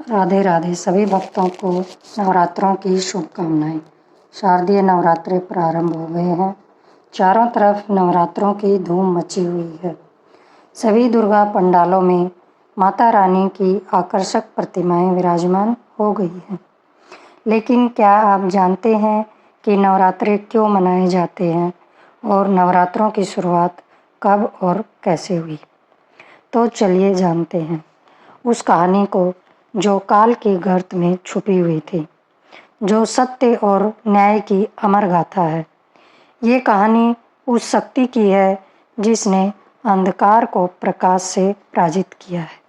राधे राधे। सभी भक्तों को नवरात्रों की शुभकामनाएं। शारदीय नवरात्रे प्रारंभ हो गए हैं। चारों तरफ नवरात्रों की धूम मची हुई है। सभी दुर्गा पंडालों में माता रानी की आकर्षक प्रतिमाएं विराजमान हो गई हैं। लेकिन क्या आप जानते हैं कि नवरात्रे क्यों मनाए जाते हैं और नवरात्रों की शुरुआत कब और कैसे हुई? तो चलिए जानते हैं उस कहानी को जो काल के गर्त में छुपी हुई थी, जो सत्य और न्याय की अमर गाथा है। ये कहानी उस शक्ति की है जिसने अंधकार को प्रकाश से पराजित किया है।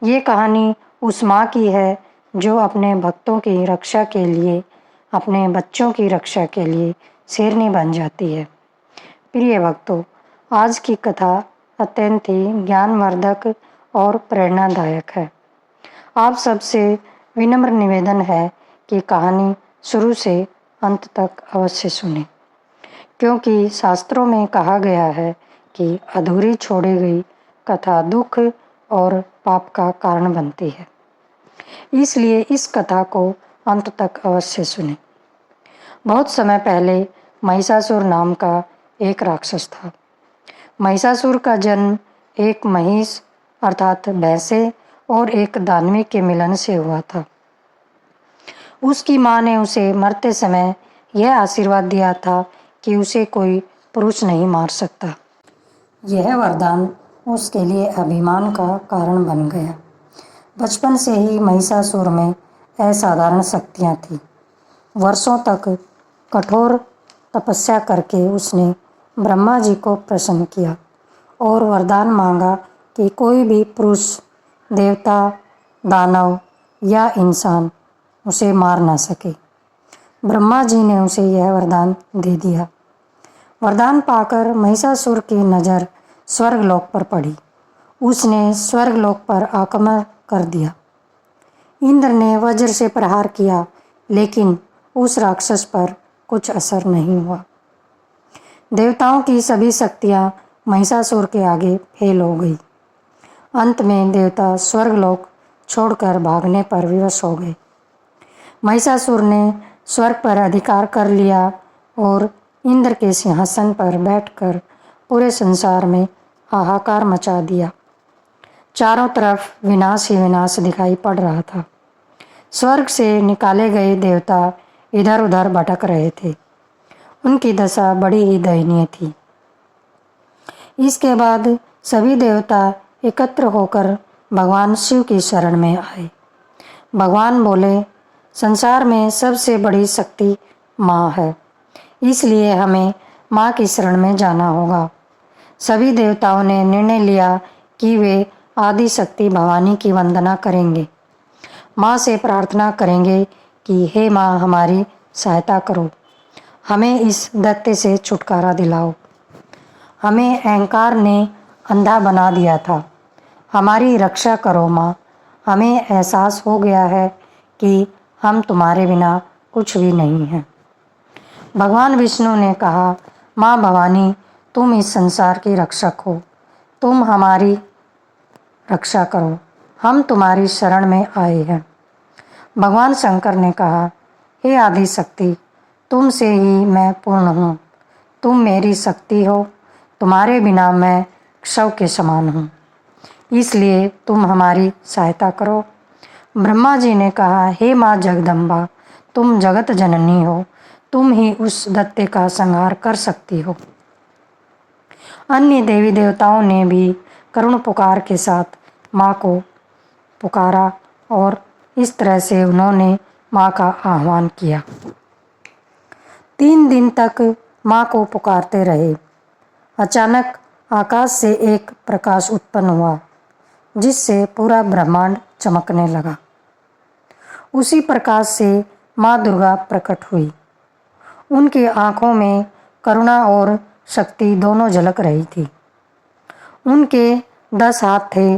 ये कहानी उस माँ की है जो अपने भक्तों की रक्षा के लिए, अपने बच्चों की रक्षा के लिए शेरनी बन जाती है। प्रिय भक्तों, आज की कथा अत्यंत ही ज्ञानवर्धक और प्रेरणादायक है। आप सबसे विनम्र निवेदन है कि कहानी शुरू से अंत तक अवश्य सुनें, क्योंकि शास्त्रों में कहा गया है कि अधूरी छोड़ी गई कथा दुख और पाप का कारण बनती है। इसलिए इस कथा को अंत तक अवश्य सुनें। बहुत समय पहले महिषासुर नाम का एक राक्षस था। महिषासुर का जन्म एक महिष अर्थात भैंसे और एक दानवी के मिलन से हुआ था। उसकी माँ ने उसे मरते समय यह आशीर्वाद दिया था कि उसे कोई पुरुष नहीं मार सकता। यह वरदान उसके लिए अभिमान का कारण बन गया। बचपन से ही महिषासुर में असाधारण शक्तियाँ थीं। वर्षों तक कठोर तपस्या करके उसने ब्रह्मा जी को प्रसन्न किया और वरदान मांगा कि कोई भी पुरुष, देवता, दानव या इंसान उसे मार ना सके। ब्रह्मा जी ने उसे यह वरदान दे दिया। वरदान पाकर महिषासुर की नज़र स्वर्गलोक पर पड़ी। उसने स्वर्गलोक पर आक्रमण कर दिया। इंद्र ने वज्र से प्रहार किया, लेकिन उस राक्षस पर कुछ असर नहीं हुआ। देवताओं की सभी शक्तियाँ महिषासुर के आगे फेल हो गई। अंत में देवता स्वर्गलोक छोड़कर भागने पर विवश हो गए। महिषासुर ने स्वर्ग पर अधिकार कर लिया और इंद्र के सिंहासन पर बैठकर पूरे संसार में हाहाकार मचा दिया। चारों तरफ विनाश ही विनाश दिखाई पड़ रहा था। स्वर्ग से निकाले गए देवता इधर उधर भटक रहे थे। उनकी दशा बड़ी ही दयनीय थी। इसके बाद सभी देवता एकत्र होकर भगवान शिव की शरण में आए। भगवान बोले, संसार में सबसे बड़ी शक्ति माँ है, इसलिए हमें माँ की शरण में जाना होगा। सभी देवताओं ने निर्णय लिया कि वे आदि शक्ति भवानी की वंदना करेंगे। माँ से प्रार्थना करेंगे कि हे माँ, हमारी सहायता करो, हमें इस दैत्य से छुटकारा दिलाओ। हमें अहंकार ने अंधा बना दिया था, हमारी रक्षा करो माँ। हमें एहसास हो गया है कि हम तुम्हारे बिना कुछ भी नहीं हैं। भगवान विष्णु ने कहा, माँ भवानी, तुम इस संसार की रक्षक हो, तुम हमारी रक्षा करो, हम तुम्हारी शरण में आए हैं। भगवान शंकर ने कहा, हे आदि शक्ति, तुमसे ही मैं पूर्ण हूँ, तुम मेरी शक्ति हो, तुम्हारे बिना मैं शव के समान हूँ, इसलिए तुम हमारी सहायता करो। ब्रह्मा जी ने कहा, हे माँ जगदम्बा, तुम जगत जननी हो, तुम ही उस दैत्य का संहार कर सकती हो। अन्य देवी देवताओं ने भी करुण पुकार के साथ माँ को पुकारा और इस तरह से उन्होंने माँ का आह्वान किया। 3 दिन तक माँ को पुकारते रहे। अचानक आकाश से एक प्रकाश उत्पन्न हुआ, जिससे पूरा ब्रह्मांड चमकने लगा। उसी प्रकाश से माँ दुर्गा प्रकट हुई। उनकी आँखों में करुणा और शक्ति दोनों झलक रही थी। उनके 10 हाथ थे,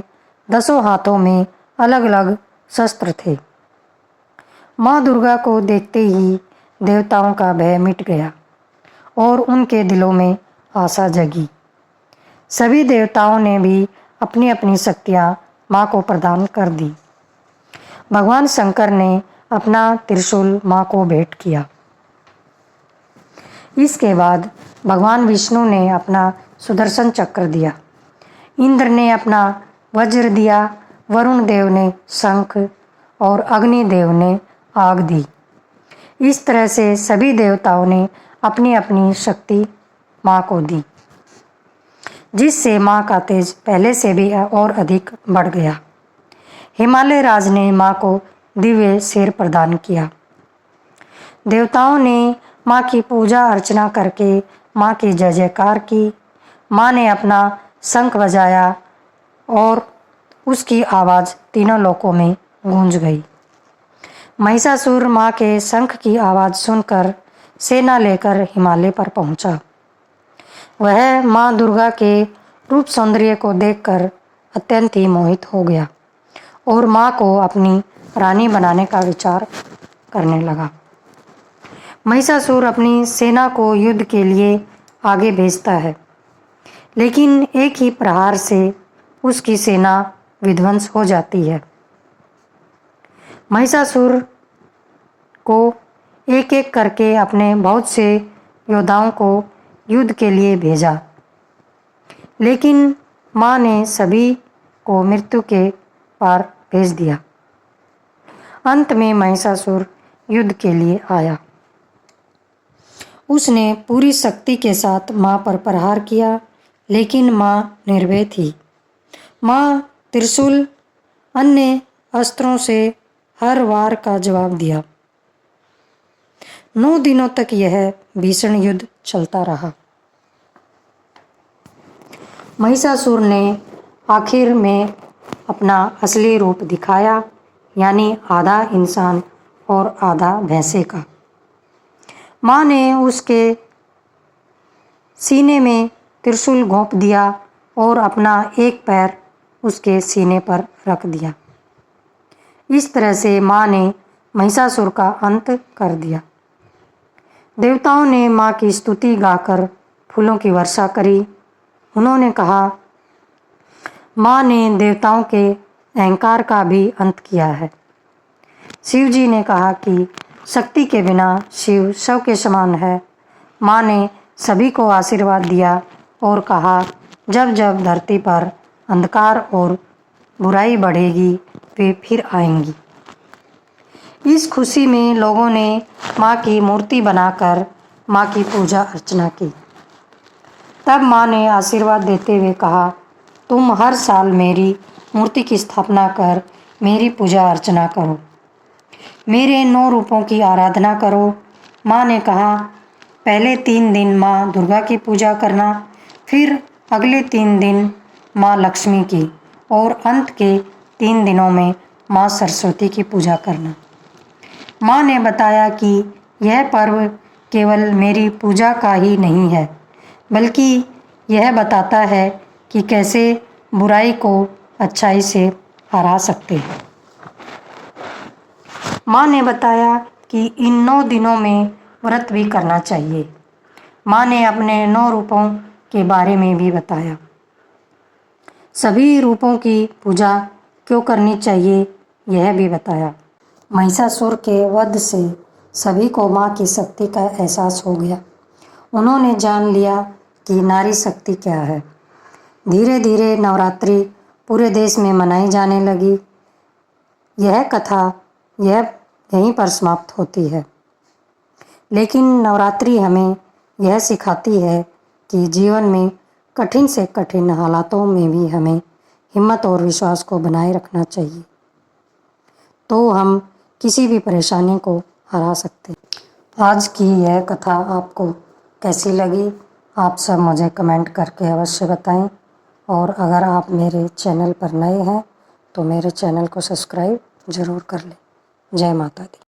10 हाथों में अलग अलग शस्त्र थे। माँ दुर्गा को देखते ही देवताओं का भय मिट गया और उनके दिलों में आशा जगी। सभी देवताओं ने भी अपनी अपनी शक्तियाँ माँ को प्रदान कर दी। भगवान शंकर ने अपना त्रिशूल माँ को भेंट किया। इसके बाद भगवान विष्णु ने अपना सुदर्शन चक्र दिया, इंद्र ने अपना वज्र दिया, वरुण देव ने शंख और अग्नि देव ने आग दी। इस तरह से सभी देवताओं ने अपनी अपनी शक्ति माँ को दी, जिससे माँ का तेज पहले से भी और अधिक बढ़ गया। हिमालय राज ने माँ को दिव्य सिर प्रदान किया। देवताओं ने माँ की पूजा अर्चना करके माँ की जय जयकार की। माँ ने अपना शंख बजाया और उसकी आवाज़ तीनों लोकों में गूंज गई। महिषासुर माँ के शंख की आवाज़ सुनकर सेना लेकर हिमालय पर पहुंचा। वह माँ दुर्गा के रूप सौंदर्य को देखकर अत्यंत ही मोहित हो गया और माँ को अपनी रानी बनाने का विचार करने लगा। महिषासुर अपनी सेना को युद्ध के लिए आगे भेजता है, लेकिन एक ही प्रहार से उसकी सेना विध्वंस हो जाती है। महिषासुर को एक एक करके अपने बहुत से योद्धाओं को युद्ध के लिए भेजा, लेकिन माँ ने सभी को मृत्यु के पार भेज दिया। अंत में महिषासुर युद्ध के लिए आया। उसने पूरी शक्ति के साथ माँ पर प्रहार किया, लेकिन माँ निर्भय थी। माँ त्रिशूल अन्य अस्त्रों से हर वार का जवाब दिया। 9 दिनों तक यह भीषण युद्ध चलता रहा। महिषासुर ने आखिर में अपना असली रूप दिखाया, यानी आधा इंसान और आधा भैंसे का। माँ ने उसके सीने में त्रिशूल घोंप दिया और अपना एक पैर उसके सीने पर रख दिया। इस तरह से माँ ने महिषासुर का अंत कर दिया। देवताओं ने माँ की स्तुति गाकर फूलों की वर्षा करी। उन्होंने कहा, माँ ने देवताओं के अहंकार का भी अंत किया है। शिव जी ने कहा कि शक्ति के बिना शिव शव के समान है। माँ ने सभी को आशीर्वाद दिया और कहा, जब जब धरती पर अंधकार और बुराई बढ़ेगी वे फिर आएंगी। इस खुशी में लोगों ने माँ की मूर्ति बनाकर माँ की पूजा अर्चना की। तब माँ ने आशीर्वाद देते हुए कहा, तुम हर साल मेरी मूर्ति की स्थापना कर मेरी पूजा अर्चना करो, मेरे 9 रूपों की आराधना करो। माँ ने कहा, पहले 3 दिन माँ दुर्गा की पूजा करना, फिर अगले 3 दिन माँ लक्ष्मी की और अंत के 3 दिनों में माँ सरस्वती की पूजा करना। माँ ने बताया कि यह पर्व केवल मेरी पूजा का ही नहीं है, बल्कि यह बताता है कि कैसे बुराई को अच्छाई से हरा सकते हैं। माँ ने बताया कि इन 9 दिनों में व्रत भी करना चाहिए। माँ ने अपने 9 रूपों के बारे में भी बताया। सभी रूपों की पूजा क्यों करनी चाहिए यह भी बताया। महिषासुर के वध से सभी को माँ की शक्ति का एहसास हो गया। उन्होंने जान लिया कि नारी शक्ति क्या है। धीरे धीरे नवरात्रि पूरे देश में मनाई जाने लगी। यह कथा यहीं पर समाप्त होती है, लेकिन नवरात्रि हमें यह सिखाती है कि जीवन में कठिन से कठिन हालातों में भी हमें हिम्मत और विश्वास को बनाए रखना चाहिए, तो हम किसी भी परेशानी को हरा सकते हैं। आज की यह कथा आपको कैसी लगी आप सब मुझे कमेंट करके अवश्य बताएं, और अगर आप मेरे चैनल पर नए हैं तो मेरे चैनल को सब्सक्राइब ज़रूर कर लें। जय माता दी।